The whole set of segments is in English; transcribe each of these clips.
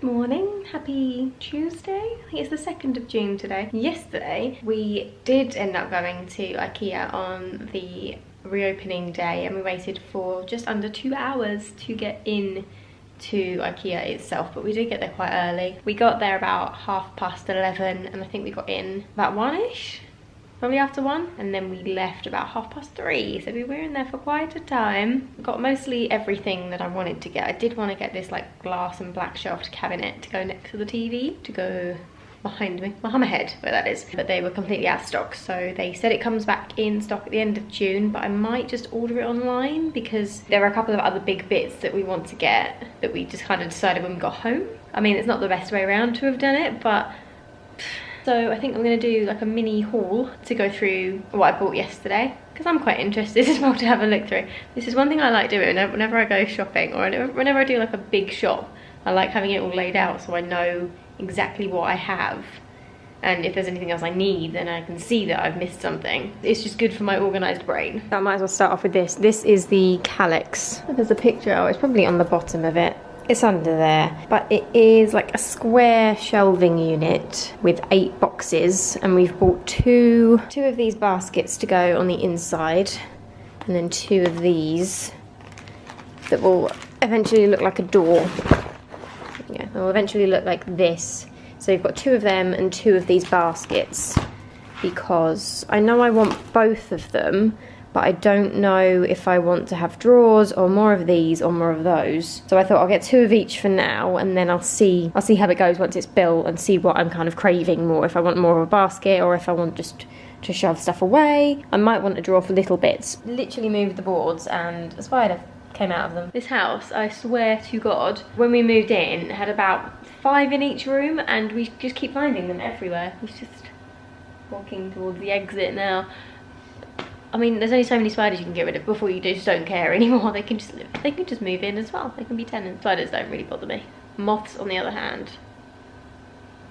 Good morning, happy Tuesday. I think it's the 2nd of June today. Yesterday we did end up going to Ikea on the reopening day and we waited for just under 2 hours to get in to Ikea itself, but we did get there quite early. We got there about 11:30 and I think we got in about 1ish. Probably after 1, and then we left about 3:30, so we were in there for quite a time. Got mostly everything that I wanted to get. I did want to get this like glass and black shelved cabinet to go next to the TV, to go behind me, behind my head, where that is. But they were completely out of stock, so they said it comes back in stock at the end of June, but I might just order it online because there are a couple of other big bits that we want to get that we just kind of decided when we got home. I mean, it's not the best way around to have done it, but so I think I'm going to do like a mini haul to go through what I bought yesterday, because I'm quite interested as well to have a look through. This is one thing I like doing whenever I go shopping, or whenever I do like a big shop. I like having it all laid out so I know exactly what I have, and if there's anything else I need then I can see that I've missed something. It's just good for my organised brain. I might as well start off with this. This is the Calyx. There's a picture, oh it's probably on the bottom of it. It's under there, but it is like a square shelving unit with 8 boxes, and we've bought two of these baskets to go on the inside, and then 2 of these that will eventually look like a door. Yeah, they'll eventually look like this. So you've got 2 of them and 2 of these baskets, because I know I want both of them, but I don't know if I want to have drawers or more of these or more of those. So I thought I'll get 2 of each for now, and then I'll see how it goes once it's built and see what I'm kind of craving more. If I want more of a basket or if I want just to shove stuff away. I might want a drawer for little bits. Literally moved the boards and a spider came out of them. This house, I swear to God, when we moved in, had about 5 in each room, and we just keep finding them everywhere. He's just walking towards the exit now. I mean, there's only so many spiders you can get rid of before you just don't care anymore. They can just move in as well. They can be tenants. Spiders don't really bother me. Moths, on the other hand.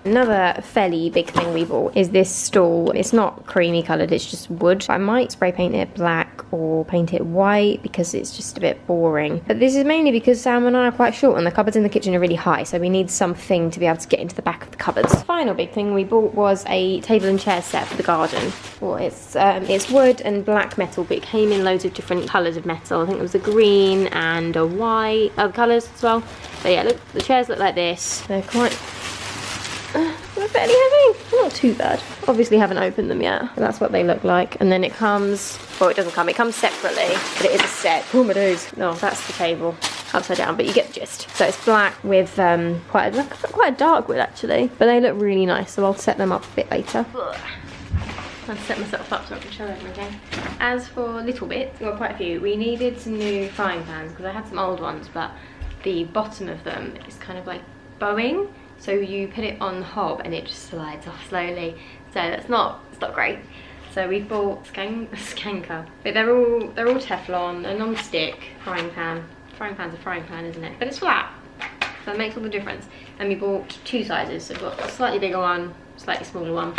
Another fairly big thing we bought is this stool. It's not creamy coloured, it's just wood. I might spray paint it black or paint it white because it's just a bit boring. But this is mainly because Sam and I are quite short and the cupboards in the kitchen are really high, so we need something to be able to get into the back of the cupboards. The final big thing we bought was a table and chair set for the garden. Well, it's wood and black metal, but it came in loads of different colours of metal. I think it was a green and a white, other colours as well. But yeah, look, the chairs look like this. They're quite... they're fairly heavy. They're not too bad. Obviously haven't opened them yet, but that's what they look like. And then it comes, well, it doesn't come, it comes separately, but it is a set. Oh my days. No, that's the table upside down, but you get the gist. So it's black with quite a dark wood actually, but they look really nice, so I'll set them up a bit later. I'll set myself up so I can show everything. As for little bits, we've got quite a few. We needed some new frying pans because I had some old ones, but the bottom of them is kind of like bowing. So you put it on the hob and it just slides off slowly. So it's not great. So we bought Skanker. But they're all Teflon, a non-stick frying pan. Frying pan's a frying pan, isn't it? But it's flat. So that makes all the difference. And we bought 2 sizes. So we've got a slightly bigger one, slightly smaller one.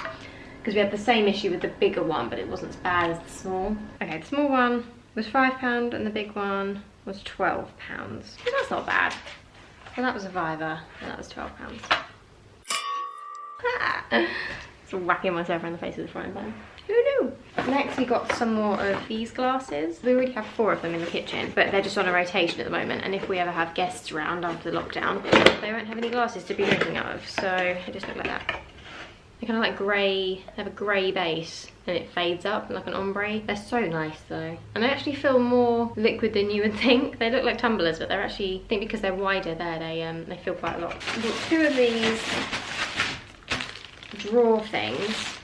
Because we had the same issue with the bigger one, but it wasn't as bad as the small. Okay, the small one was £5 and the big one was £12. So that's not bad. Well, that was a £5 and that was £12. Just whacking myself around the face with the frying pan. Who knew? Next we got some more of these glasses. We already have 4 of them in the kitchen, but they're just on a rotation at the moment, and if we ever have guests around after the lockdown, they won't have any glasses to be drinking out of, so they just look like that. They're kind of like grey, they have a grey base and it fades up like an ombre. They're so nice though. And they actually feel more liquid than you would think. They look like tumblers, but they're actually, I think because they're wider there, they feel quite a lot. I've got 2 of these drawer things.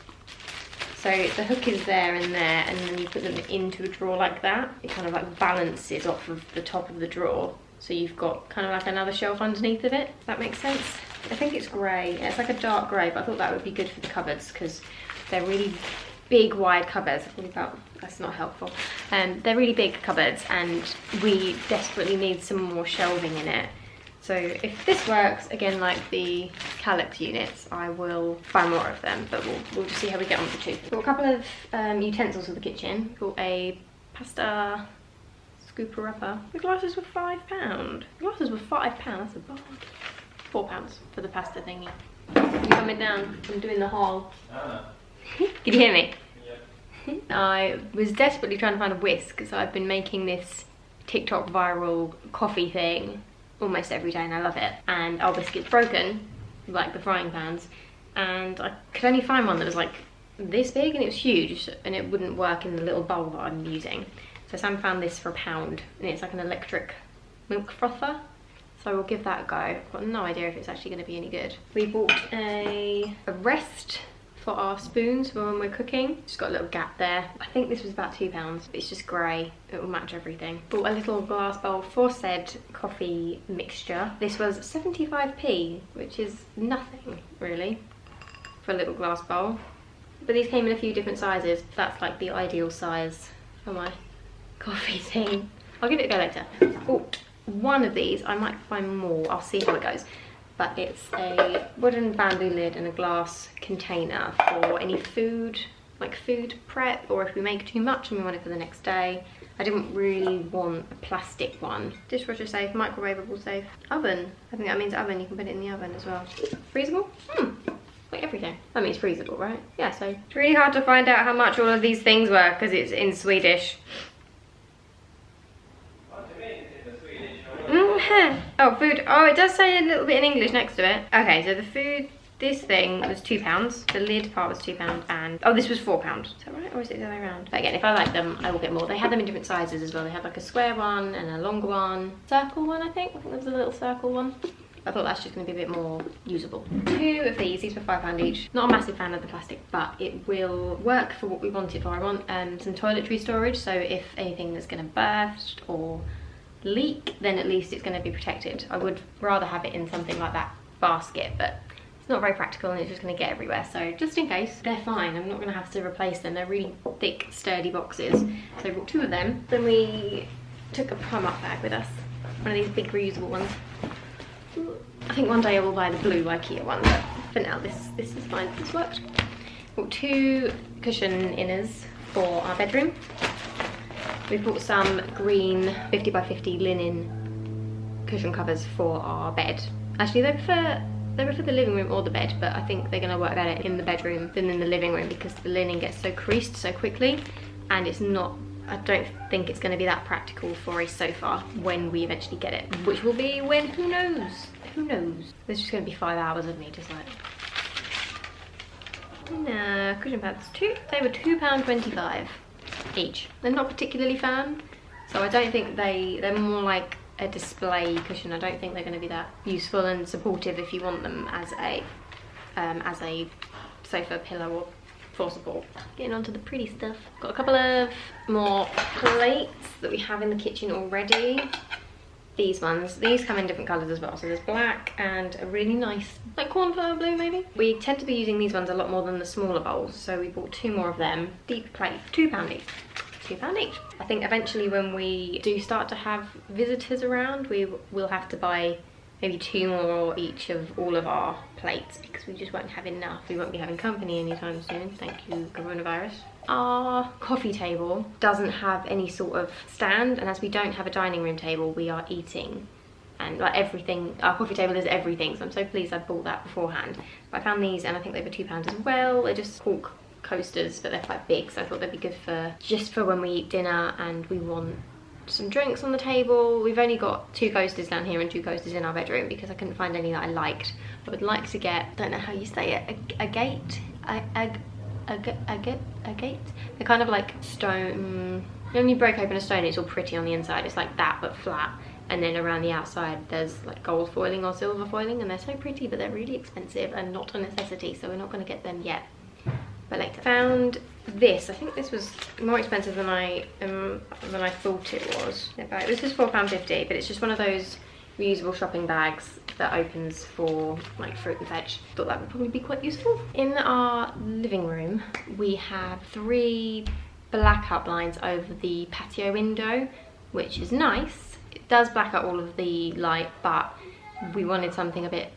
So the hook is there and there, and then you put them into a drawer like that. It kind of like balances off of the top of the drawer. So you've got kind of like another shelf underneath of it. Does that make sense? I think it's grey. It's like a dark grey, but I thought that would be good for the cupboards because they're really big, wide cupboards. That's not helpful. They're really big cupboards, and we desperately need some more shelving in it. So if this works, again like the Calyx units, I will buy more of them, but we'll just see how we get on with the 2. Got a couple of utensils for the kitchen. Got a pasta scooper upper. The glasses were £5. The glasses were £5, that's a bargain. £4 for the pasta thingy. You coming down? I'm doing the haul. Can you hear me? Yeah. I was desperately trying to find a whisk, so I've been making this TikTok viral coffee thing almost every day and I love it. And our whisk is broken, like the frying pans, and I could only find one that was like this big and it was huge and it wouldn't work in the little bowl that I'm using. So Sam found this for £1 and it's like an electric milk frother. So we'll give that a go. I've got no idea if it's actually going to be any good. We bought a rest for our spoons for when we're cooking. Just got a little gap there. I think this was about £2. It's just grey. It will match everything. Bought a little glass bowl for said coffee mixture. This was 75p, which is nothing really for a little glass bowl. But these came in a few different sizes. That's like the ideal size for my coffee thing. I'll give it a go later. Oh, one of these, I might find more. I'll see how it goes. But it's a wooden bamboo lid and a glass container for any food, like food prep, or if we make too much and we want it for the next day. I didn't really want a plastic one. Dishwasher safe, microwavable safe. Oven, I think that means oven, you can put it in the oven as well. Freezable? Like everything. That means freezable, right? Yeah, so it's really hard to find out how much all of these things were because it's in Swedish. Oh, food. Oh, it does say a little bit in English next to it. Okay, so the food, this thing was £2. The lid part was £2 and, oh, this was £4. Is that right? Or is it the other way around? But again, if I like them, I will get more. They had them in different sizes as well. They had like a square one and a longer one. Circle one, I think. I think there was a little circle one. I thought that's just going to be a bit more usable. 2 of these were £5 each. Not a massive fan of the plastic, but it will work for what we want it for. I want some toiletry storage, so if anything is going to burst or leak, then at least it's going to be protected. I would rather have it in something like that basket, but it's not very practical and it's just going to get everywhere. So just in case, they're fine. I'm not going to have to replace them. They're really thick, sturdy boxes. So I bought 2 of them. Then we took a Primark bag with us. One of these big reusable ones. I think one day I will buy the blue Ikea one, but for now this is fine. This worked. Bought 2 cushion inners for our bedroom. We've bought some green 50 by 50 linen cushion covers for our bed. Actually, they were for the living room or the bed, but I think they're going to work better in the bedroom than in the living room because the linen gets so creased so quickly, and it's not, I don't think it's going to be that practical for a sofa when we eventually get it, which will be when, who knows? Who knows? There's just going to be 5 hours of me just like... Nah, cushion pads, they were £2.25 each. They're not particularly firm, so I don't think they're more like a display cushion. I don't think they're going to be that useful and supportive if you want them as a sofa pillow or for support. Getting on to the pretty stuff. Got a couple of more plates that we have in the kitchen already. These ones, these come in different colours as well. So there's black and a really nice, like cornflower blue maybe. We tend to be using these ones a lot more than the smaller bowls, so we bought 2 more of them. Deep plate, £2 each. £2 each. I think eventually when we do start to have visitors around, we will have to buy maybe 2 more each of all of our plates because we just won't have enough. We won't be having company anytime soon. Thank you, coronavirus. Our coffee table doesn't have any sort of stand, and as we don't have a dining room table, we are eating and like everything, our coffee table is everything, so I'm so pleased I bought that beforehand. But I found these and I think they were £2 as well. They're just cork coasters, but they're quite big, so I thought they'd be good for just for when we eat dinner and we want some drinks on the table. We've only got 2 coasters down here and 2 coasters in our bedroom because I couldn't find any that I liked. I would like to get, don't know how you say it, a gate. They're kind of like stone. When you break open a stone, it's all pretty on the inside. It's like that but flat, and then around the outside there's like gold foiling or silver foiling, and they're so pretty, but they're really expensive and not a necessity, so we're not going to get them yet, but later. Found this. I think this was more expensive than I thought it was. This is £4.50, but it's just one of those reusable shopping bags that opens for like fruit and veg. Thought that would probably be quite useful. In our living room, we have 3 blackout blinds over the patio window, which is nice. It does black out all of the light, but we wanted something a bit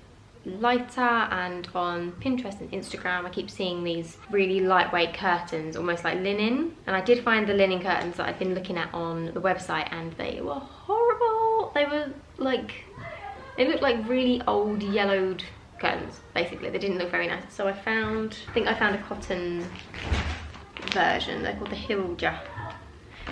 lighter, and on Pinterest and Instagram I keep seeing these really lightweight curtains, almost like linen, and I did find the linen curtains that I've been looking at on the website and they were horrible. They were like They look like really old yellowed curtains, basically. They didn't look very nice. So I think I found a cotton version. They're called the Hilja.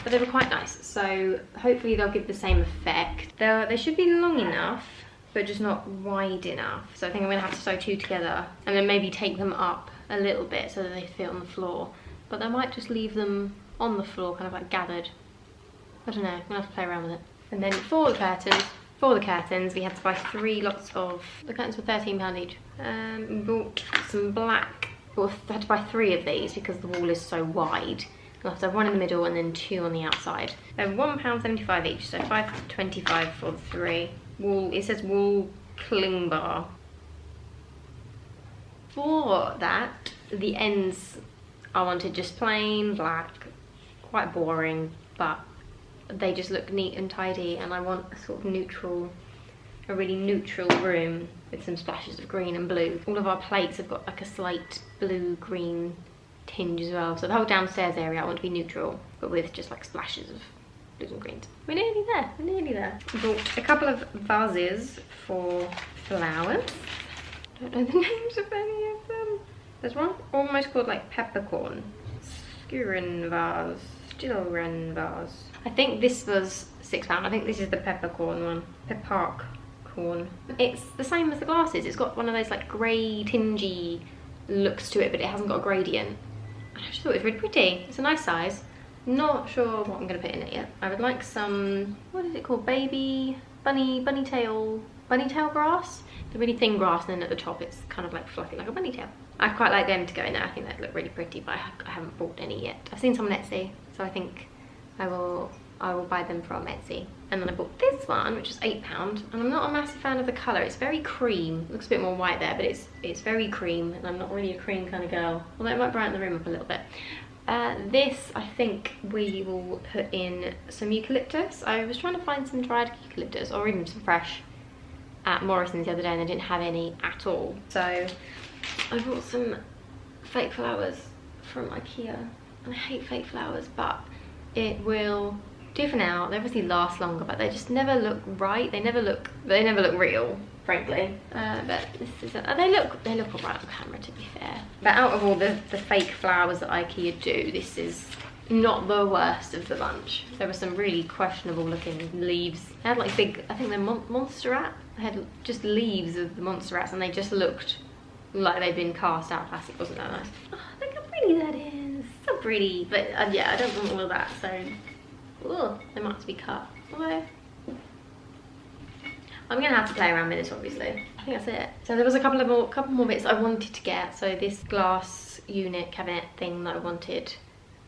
But they were quite nice. So hopefully they'll give the same effect. They should be long enough, but just not wide enough. So I think I'm gonna have to sew two together and then maybe take them up a little bit so that they fit on the floor. But I might just leave them on the floor, kind of like gathered. I don't know, I'm gonna have to play around with it. And then for the curtains, we had to buy 3 lots of, the curtains were £13 each. We bought some black, well, I had to buy 3 of these because the wall is so wide. I'll have to have 1 in the middle and then 2 on the outside. They're £1.75 each, so £5.25 for the 3. Wool, it says wool cling bar. For that, the ends I wanted just plain black, quite boring, but they just look neat and tidy, and I want a sort of neutral, a really neutral room with some splashes of green and blue. All of our plates have got like a slight blue-green tinge as well, so the whole downstairs area I want to be neutral, but with just like splashes of blues and greens. We're nearly there, we're nearly there. I bought a couple of vases for flowers. I don't know the names of any of them. There's one almost called like peppercorn. Skuren vase, Stillren vase. I think this was £6. I think this is the peppercorn one. Peppercorn. It's the same as the glasses. It's got one of those like grey, tingy looks to it, but it hasn't got a gradient. I just thought it was really pretty. It's a nice size. Not sure what I'm going to put in it yet. I would like some, what is it called? Baby bunny tail grass. The really thin grass, and then at the top it's kind of like fluffy like a bunny tail. I quite like them to go in there. I think they'd look really pretty, but I haven't bought any yet. I've seen some on Etsy, so I think I will buy them from Etsy. And then I bought this one, which is £8, and I'm not a massive fan of the colour. It's very cream. It looks a bit more white there, but it's very cream, and I'm not really a cream kind of girl. Although it might brighten the room up a little bit. This, I think we will put in some eucalyptus. I was trying to find some dried eucalyptus, or even some fresh, at Morrison's the other day, and they didn't have any at all. So I bought some fake flowers from Ikea, and I hate fake flowers, but it will do for now. They obviously last longer, but they just never look right. They never look real, frankly. But this is they look alright on camera, to be fair. But out of all the fake flowers that Ikea do, this is not the worst of the bunch. There were some really questionable looking leaves. They had like big, I think they're Montserrat. They had just leaves of the Montserrats, and they just looked like they'd been cast out of plastic. Wasn't that nice? Oh, look how pretty that is. So pretty. But yeah, I don't want all of that, so ugh, they might have to be cut. Although I'm gonna have to play around with this, obviously. I think that's it. So there was a couple more bits I wanted to get. So this glass unit cabinet thing that I wanted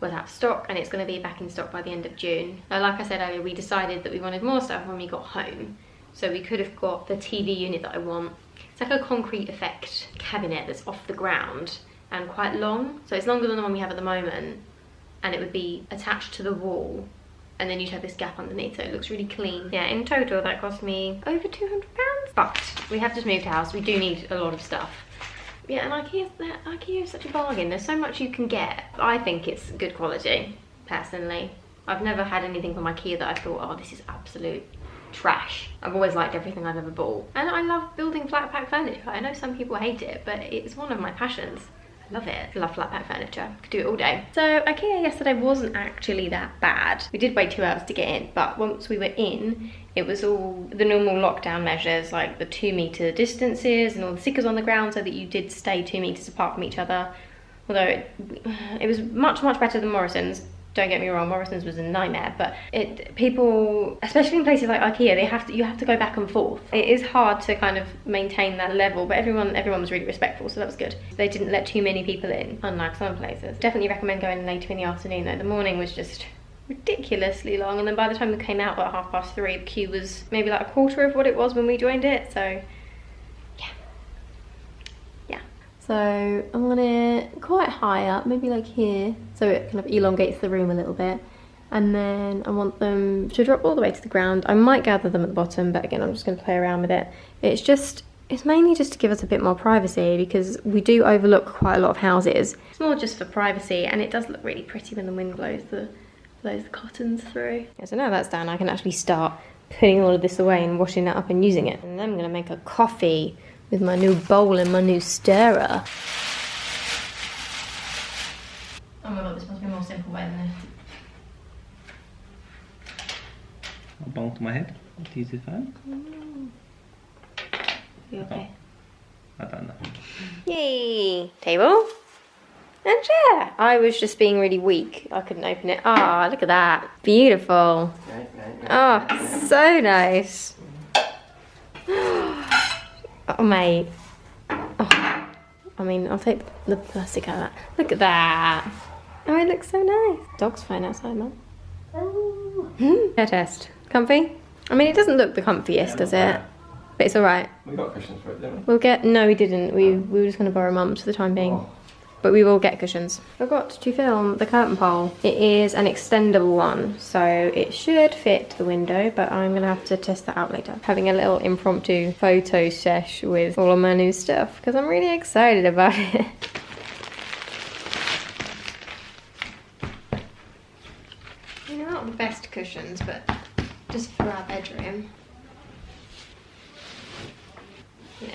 was out of stock, and it's going to be back in stock by the end of June. Now, like I said earlier, we decided that we wanted more stuff when we got home, so we could have got the TV unit that I want. It's like a concrete effect cabinet that's off the ground and quite long, so it's longer than the one we have at the moment, and it would be attached to the wall, and then you'd have this gap underneath, so it looks really clean. Yeah, in total that cost me over £200, but we have just moved house. We do need a lot of stuff. Yeah, and Ikea is such a bargain. There's so much you can get. I think it's good quality, personally. I've never had anything from Ikea that I thought, oh, this is absolute trash. I've always liked everything I've ever bought. And I love building flat pack furniture. I know some people hate it, but it's one of my passions. I love it. I love flat pack furniture. I could do it all day. So Ikea yesterday wasn't actually that bad. We did wait 2 hours to get in, but once we were in, it was all the normal lockdown measures, like the 2-meter distances and all the stickers on the ground so that you did stay 2 meters apart from each other. Although it was much better than Morrison's. Don't get me wrong, Morrison's was a nightmare, but people, especially in places like Ikea, you have to go back and forth. It is hard to kind of maintain that level, but everyone was really respectful, so that was good. They didn't let too many people in, unlike some places. Definitely recommend going later in the afternoon though. The morning was just ridiculously long, and then by the time we came out at 3:30, the queue was maybe like a quarter of what it was when we joined it, so yeah. So I'm gonna quite high up, maybe like here, so it kind of elongates the room a little bit, and then I want them to drop all the way to the ground. I might gather them at the bottom, but again, I'm just gonna play around with it. It's mainly just to give us a bit more privacy, because we do overlook quite a lot of houses. It's more just for privacy, and it does look really pretty when the wind blows the cottons through. Yeah, so now that's done, I can actually start putting all of this away and washing that up and using it. And then I'm going to make a coffee with my new bowl and my new stirrer. Oh my god, this must be a more simple way than this. I'll bonk my head. I'll use the fan. You okay? I don't know. Yay! Table and chair. I was just being really weak. I couldn't open it. Ah, look at that. Beautiful. Oh, so nice. Oh, mate. Oh, I mean, I'll take the plastic out of that. Look at that. Oh, it looks so nice. Dog's fine outside, Mum. Chair test. Comfy? I mean, it doesn't look the comfiest, does it? But it's alright. We got cushions for it, didn't we? We'll get... No, we didn't. We were just going to borrow Mum's for the time being. Oh. But we will get cushions. I forgot to film the curtain pole. It is an extendable one, so it should fit the window, but I'm going to have to test that out later. Having a little impromptu photo sesh with all of my new stuff, because I'm really excited about it. You know, not the best cushions, but just for our bedroom. Yeah.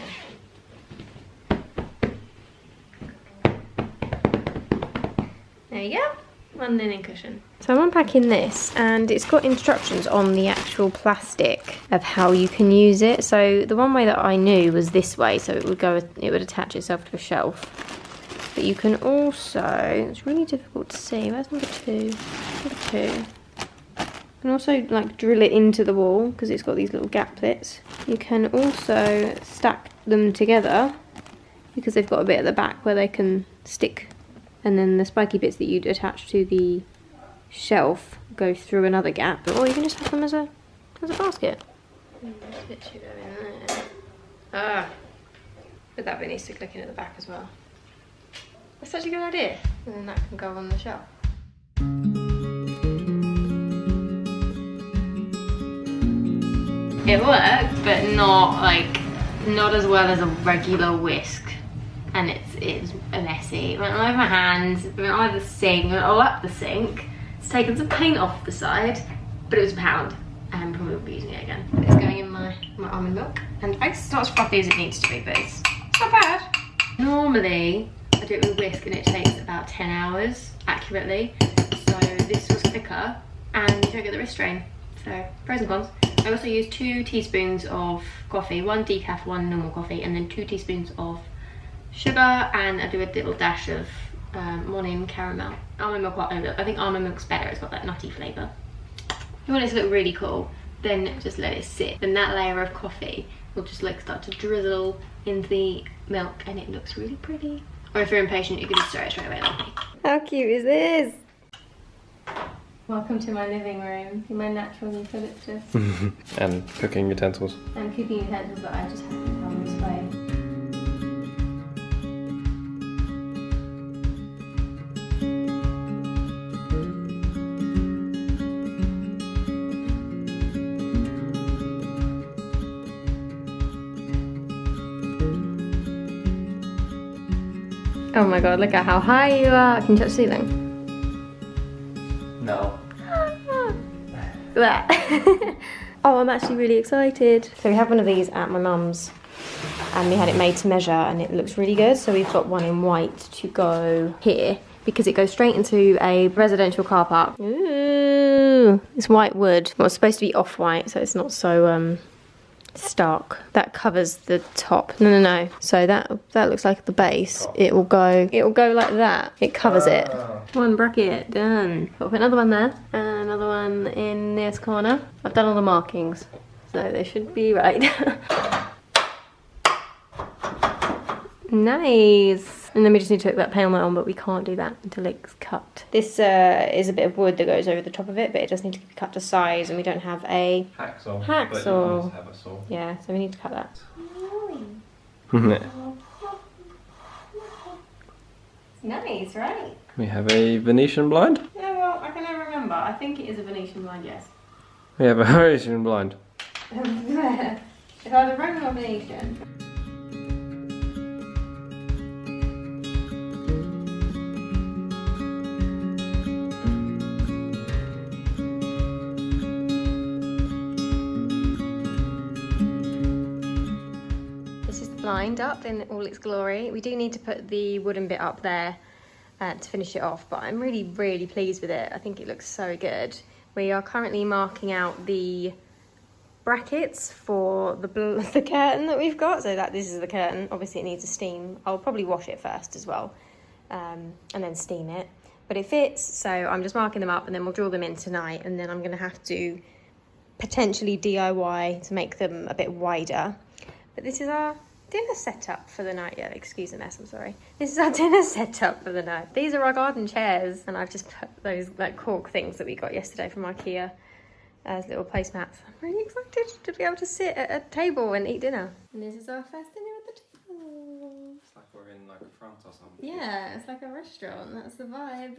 There you go, one linen cushion. So I'm unpacking this, and it's got instructions on the actual plastic of how you can use it. So the one way that I knew was this way, so it would attach itself to a shelf. But you can also, it's really difficult to see, where's number 2? Number 2. You can also like drill it into the wall because it's got these little gaplets. You can also stack them together because they've got a bit at the back where they can stick, and then the spiky bits that you'd attach to the shelf go through another gap, or you can just have them as a basket. Ah, but that bit needs to click in at the back as well. That's such a good idea, and then that can go on the shelf. It worked, but not as well as a regular whisk. And it's messy. It went all over my hands, it went all over the sink, it went all up the sink. It's taken some paint off the side, but it was £1 and probably won't be using it again. It's going in my almond milk. And it's not as fluffy as it needs to be, but it's not bad. Normally, I do it with a whisk and it takes about 10 hours, accurately. So this was quicker and you don't get the wrist strain. So, pros and cons. I also use 2 teaspoons of coffee, 1 decaf, 1 normal coffee, and then 2 teaspoons of sugar, and I do a little dash of morning caramel. Almond milk, I think almond milk's better, it's got that nutty flavour. If you want it to look really cool, then just let it sit. Then that layer of coffee will just like start to drizzle into the milk and it looks really pretty. Or if you're impatient, you can just stir it straight away like me. How cute is this? Welcome to my living room, in my natural eucalyptus. And cooking utensils. And cooking utensils that I just have to put on display. Oh my god, look at how high you are. Can you touch the ceiling? No. Look at that. Oh, I'm actually really excited. So we have one of these at my mum's and we had it made to measure and it looks really good. So we've got one in white to go here because it goes straight into a residential car park. Ooh, it's white wood. Well, it's supposed to be off-white so it's not so stark. That covers the top. No. So that looks like the base. It will go like that. It covers it. One bracket done. I'll put another one there and another one in this corner. I've done all the markings, so they should be right. Nice. And then we just need to hook that panel on, but we can't do that until it's cut. This is a bit of wood that goes over the top of it, but it does need to be cut to size, and we don't have a hacksaw. But you must have a saw. Yeah, so we need to cut that. Nice, right? We have a Venetian blind. Yeah, well, I can never remember. I think it is a Venetian blind, yes. We have a Venetian blind. If I was a Roman or Venetian. blind up in all its glory. We do need to put the wooden bit up there to finish it off, but I'm really, really pleased with it. I think it looks so good. We are currently marking out the brackets for the curtain that we've got, so that this is the curtain. Obviously it needs a steam. I'll probably wash it first as well, and then steam it. But it fits, so I'm just marking them up, and then we'll draw them in tonight, and then I'm going to have to potentially DIY to make them a bit wider. But this is our dinner setup for the night. Yeah, excuse the mess, I'm sorry. This is our dinner setup for the night. These are our garden chairs, and I've just put those like cork things that we got yesterday from Ikea as little placemats. I'm really excited to be able to sit at a table and eat dinner. And this is our first dinner at the table. It's like we're in like a front or something. Yeah, it's like a restaurant. That's the vibe.